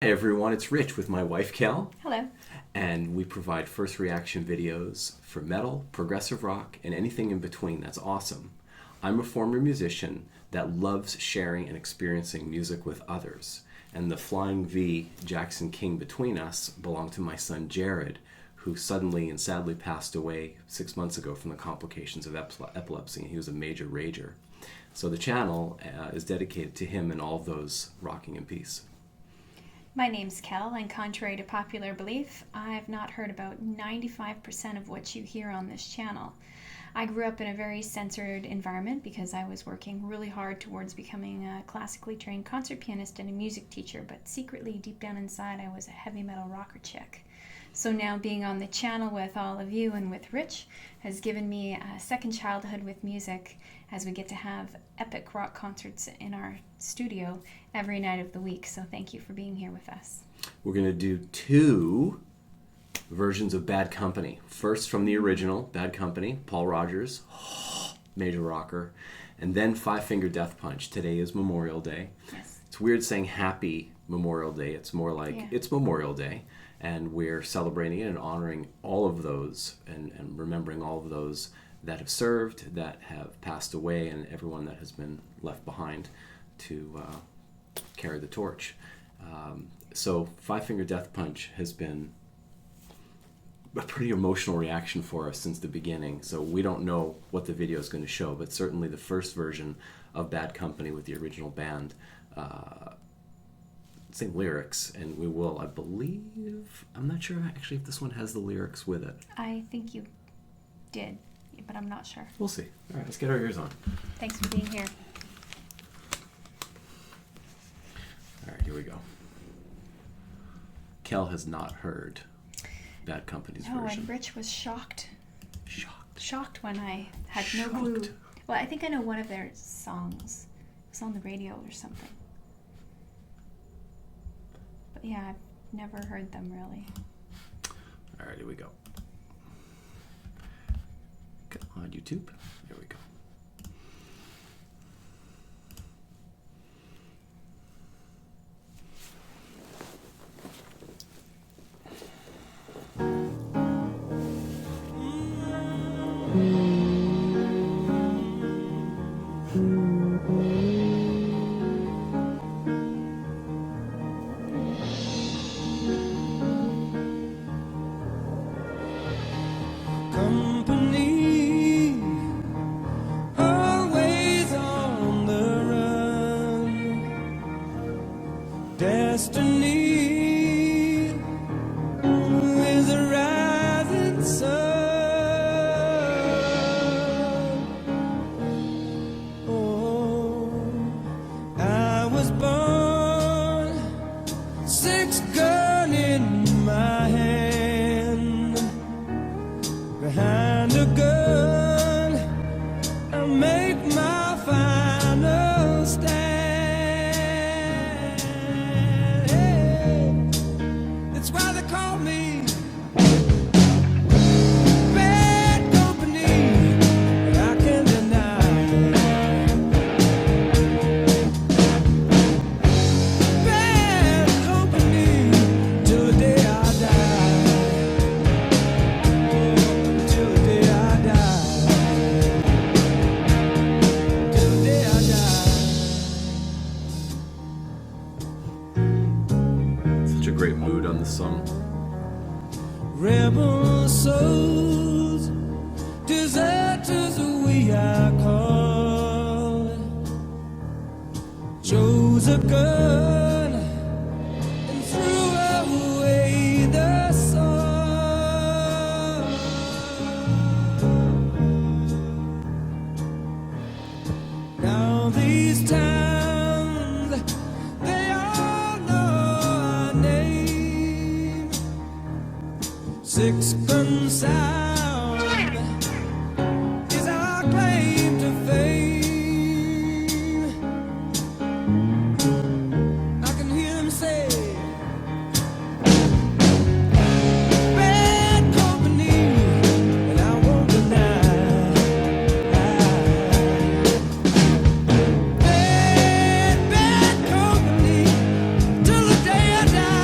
Hey everyone, it's Rich with my wife Kel, Hello. and we provide first reaction videos for metal, progressive rock, and anything in between that's awesome. I'm a former musician that loves sharing and experiencing music with others, and the Flying V Jackson King between us belonged to my son Jared, who suddenly and sadly passed away 6 months ago from the complications of epilepsy, and he was a major rager. So the channel is dedicated to him and all of those rocking in peace. My name's Kel, and contrary to popular belief, I've not heard about 95% of what you hear on this channel. I grew up in a very censored environment because I was working really hard towards becoming a classically trained concert pianist and a music teacher, but secretly, deep down inside, I was a heavy metal rocker chick. So now being on the channel with all of you and with Rich has given me a second childhood with music, as we get to have epic rock concerts in our studio every night of the week. So thank you for being here with us. We're going to do two versions of Bad Company. First from the original, Bad Company, Paul Rodgers, major rocker, and then Five Finger Death Punch. Today is Memorial Day. Yes. It's weird saying Happy Memorial Day. It's more like It's Memorial Day, and we're celebrating it and honoring all of those and remembering all of those that have served, that have passed away, and everyone that has been left behind to carry the torch. So Five Finger Death Punch has been a pretty emotional reaction for us since the beginning. So we don't know what the video is going to show, but certainly the first version of Bad Company with the original band, same lyrics, and we will, I believe, I'm not sure actually if this one has the lyrics with it. I think you did, but I'm not sure. We'll see. All right, let's get our ears on. Thanks for being here. All right, here we go. Kel has not heard Bad Company's version. And Rich was shocked Shocked. when I had no clue. Well, I think I know one of their songs. It was on the radio or something. But yeah, I've never heard them really. All right, here we go. Come on, YouTube. Here we go. Company, always on the run. Destiny is a rising sun. Oh, I was born, six gun in my hand. Behind a gun, I make my final stand. Hey, that's why they call me Bad Company, but I can't deny. Bad Company till the day I die. Till the day I die. Till the day I die. Such a great mood on this song. Rebel souls, deserters we are called. Chose a gun and threw away the sword. Now these towns, they all know our name. Six gun sound is our claim to fame. I can hear him say, Bad Company, and I won't deny. Bad Company till the day I die.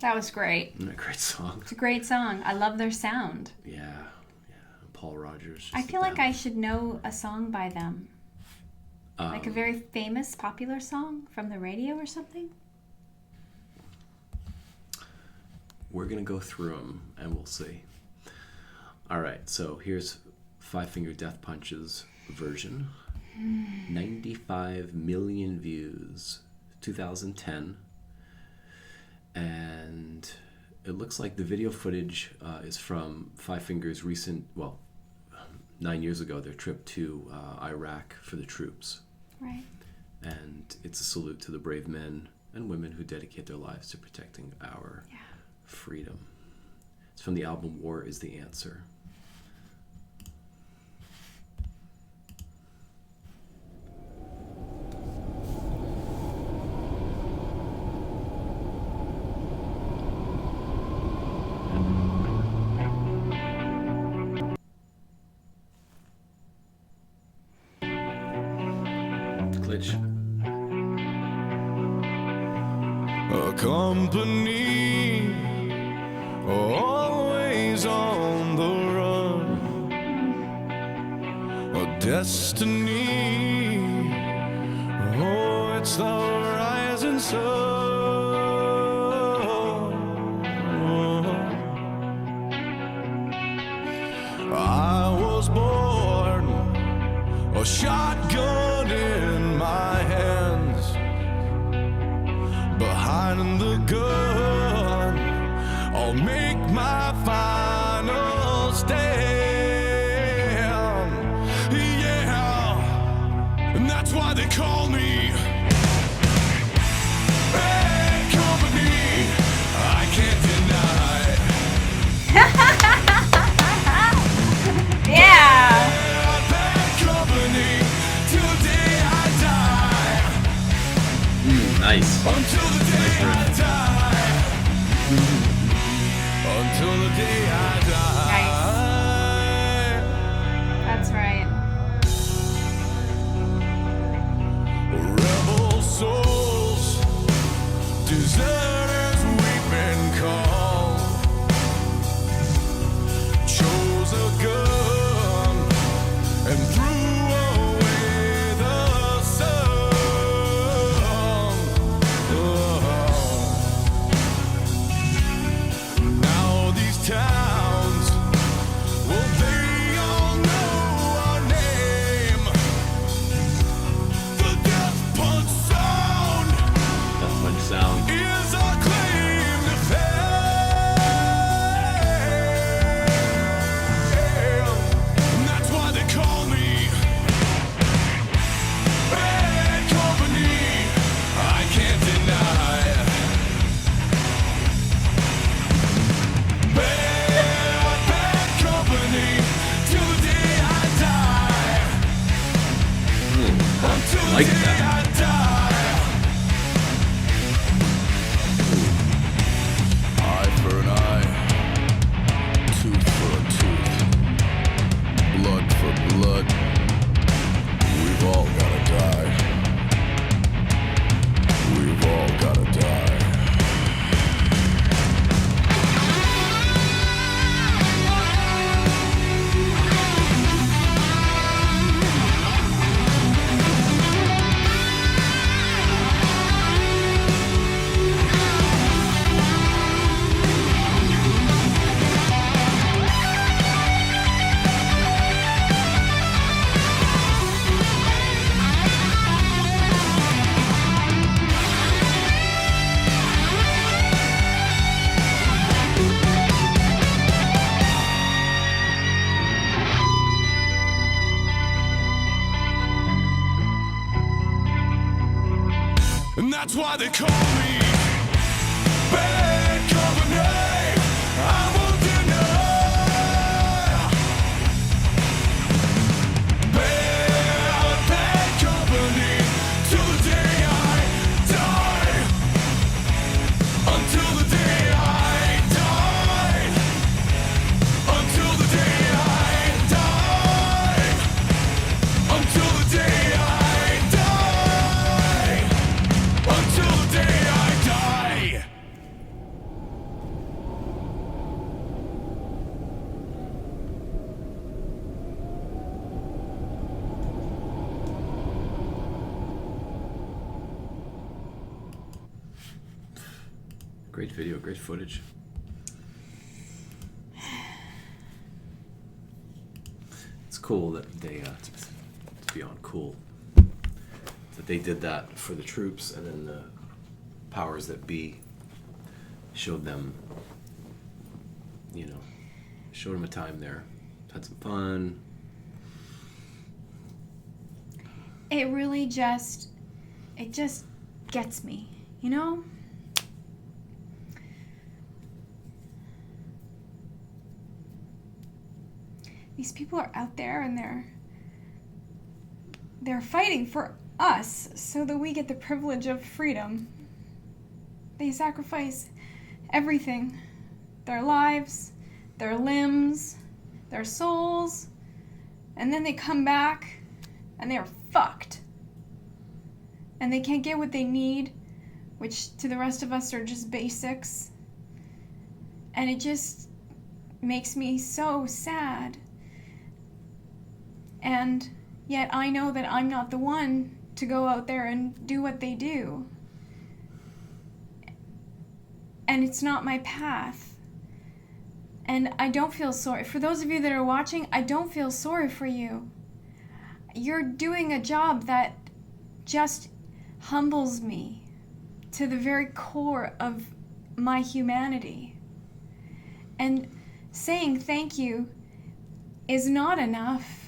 That was great. A great song. It's a great song. I love their sound. Yeah. Paul Rogers. I feel like I should know a song by them. Like a very famous, popular song from the radio or something? We're going to go through them and we'll see. All right, so here's Five Finger Death Punch's version. 95 million views, 2010. And it looks like the video footage is from Five Finger's recent, 9 years ago, their trip to Iraq for the troops. Right. And it's a salute to the brave men and women who dedicate their lives to protecting our freedom. It's from the album War is the Answer. A company always on the run, a destiny, oh, it's the rising sun. I was born a shotgun in my hands, behind the gun, I'll make my final stand. Yeah, and that's why they call me Bad Company. I can't deny. Yeah. Bad Company till the day I die. Nice. Until the day I die. Until the day I die. That's right. Rebel souls, deserters we've been called. Chose a gun and threw away the sun. Now these towns, well, they all know our name. The Death Punch sound Death Punch sound. is our claim to fame. And that's why they call me Bad Company. I can't deny. Bad Company till the day I die. Until the like day that. I die. Eye for an eye, tooth for a tooth, blood for blood. We've all gotta die. We've all gotta die. And that's why they call me Bad Company. I won't deny. Bad Company till the day I die. Until the day I die. Until the day I die. Until the day I die. Until the day I die. Great video, great footage. It's cool that they, it's beyond cool, that they did that for the troops, and then the powers that be showed them, showed them a time there. Had some fun. It really just gets me, These people are out there and they're fighting for us so that we get the privilege of freedom. They sacrifice everything. Their lives, their limbs, their souls, and then they come back and they're fucked. And they can't get what they need, which to the rest of us are just basics. And it just makes me so sad. And yet I know that I'm not the one to go out there and do what they do. And it's not my path. And I don't feel sorry. For those of you that are watching, I don't feel sorry for you. You're doing a job that just humbles me to the very core of my humanity. And saying thank you is not enough.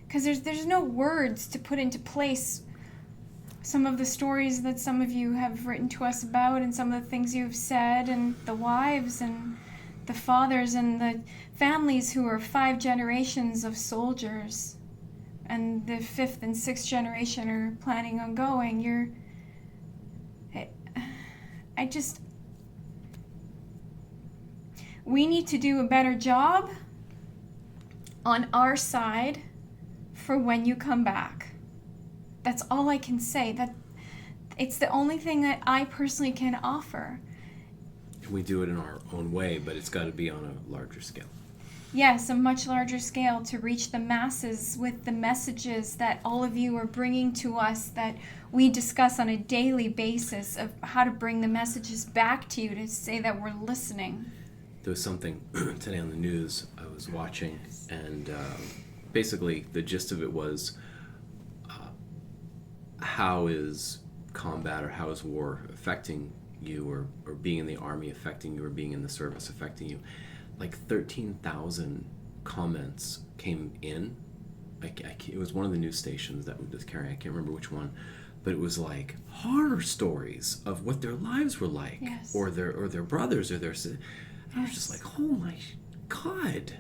Because there's no words to put into place some of the stories that some of you have written to us about, and some of the things you've said, and the wives and the fathers and the families who are 5 generations of soldiers, and the 5th and 6th generation are planning on going. We need to do a better job on our side for when you come back. That's all I can say. That it's the only thing that I personally can offer. We do it in our own way, but it's got to be on a larger scale. Yes, a much larger scale, to reach the masses with the messages that all of you are bringing to us, that we discuss on a daily basis, of how to bring the messages back to you, to say that we're listening. There was something today on the news I was watching, and basically the gist of it was, how is combat or how is war affecting you, or being in the army affecting you, or being in the service affecting you? Like 13,000 comments came in. It was one of the news stations that was carrying, I can't remember which one, but it was like horror stories of what their lives were like. Yes. or their brothers, or their sisters. I was just like, oh my God.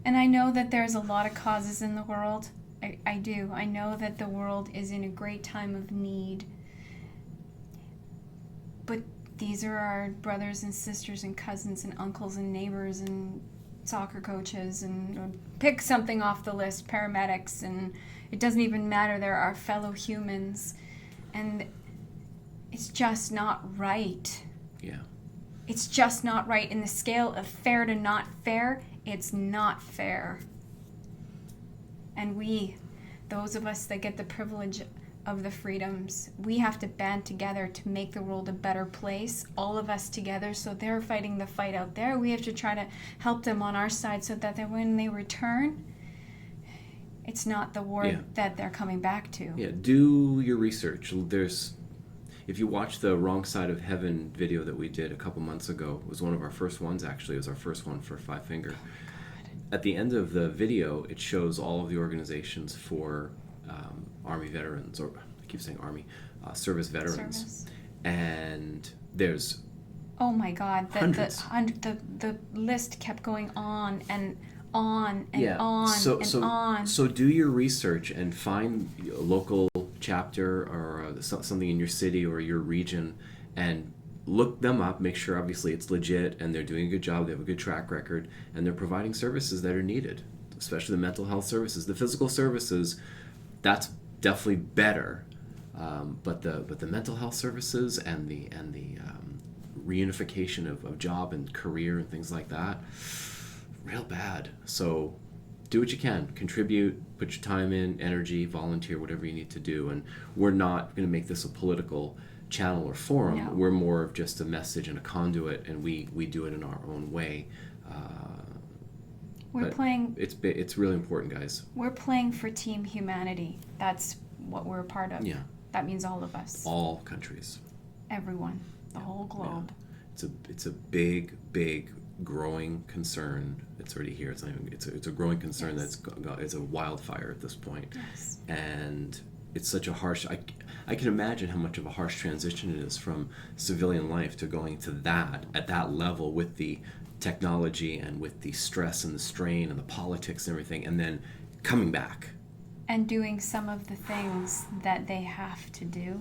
And I know that there's a lot of causes in the world. I do. I know that the world is in a great time of need. But these are our brothers and sisters and cousins and uncles and neighbors and soccer coaches, and pick something off the list, paramedics, and it doesn't even matter. They're our fellow humans. And it's just not right. Yeah. It's just not right. In the scale of fair to not fair, it's not fair. And we, those of us that get the privilege of the freedoms, we have to band together to make the world a better place, all of us together. So they're fighting the fight out there. We have to try to help them on our side, so that when they return, it's not the war that they're coming back to. Yeah, do your research. If you watch the Wrong Side of Heaven video that we did a couple months ago, it was one of our first ones, actually. It was our first one for Five Finger. At the end of the video, it shows all of the organizations for Army veterans, or I keep saying Army, service veterans. Service. And there's oh my God, hundreds. The list kept going on and on and on and on. So do your research and find a local chapter or something in your city or your region, and look them up, make sure obviously it's legit and they're doing a good job, they have a good track record, and they're providing services that are needed, especially the mental health services. The physical services, that's definitely better, but the mental health services and the reunification of job and career and things like that, real bad. So do what you can, contribute, put your time in, energy, volunteer, whatever you need to do. And we're not going to make this a political channel or forum. No. We're more of just a message and a conduit, and we do it in our own way. We're But playing. It's really important, guys. We're playing for Team Humanity. That's what we're a part of. Yeah. That means all of us. All countries. Everyone. The whole globe. Yeah. It's a big growing concern. It's already here. It's not even, it's a growing concern. Yes. It's a wildfire at this point. Yes. And it's such a harsh. I can imagine how much of a harsh transition it is from civilian life to going to that at that level with the technology and with the stress and the strain and the politics and everything, and then coming back. And doing some of the things that they have to do.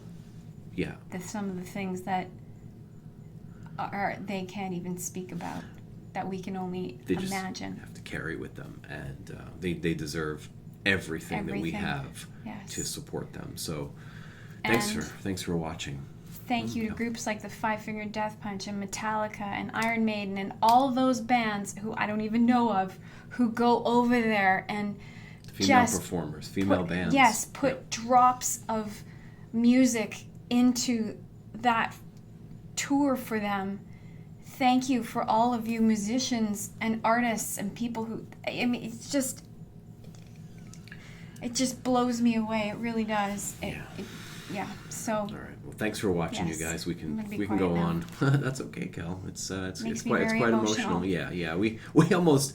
Yeah. Some of the things that they can't even speak about, that we can only imagine. They have to carry with them, and they deserve everything that we have to support them. So thanks for watching. Thank you to groups like the Five Finger Death Punch and Metallica and Iron Maiden and all those bands who I don't even know of, who go over there and female performers, female bands. Yes, put drops of music into that tour for them. Thank you for all of you musicians and artists and people who, I mean, it just blows me away. It really does. So. All right. Well, thanks for watching, you guys. We can go on. That's okay, Kel. It's quite emotional. Yeah. We almost.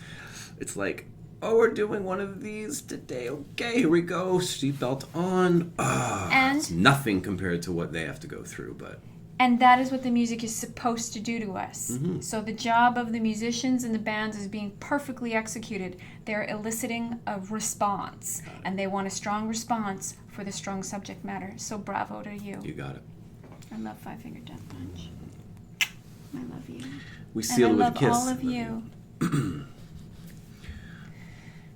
It's like, oh, we're doing one of these today. Okay, here we go. Seatbelt on. And it's nothing compared to what they have to go through, but. And that is what the music is supposed to do to us. Mm-hmm. So the job of the musicians and the bands is being perfectly executed. They're eliciting a response, and they want a strong response for the strong subject matter. So bravo to you. You got it. I love Five Finger Death Punch. I love you. We seal it with a kiss. I love all of you.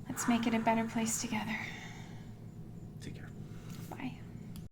Let's make it a better place together.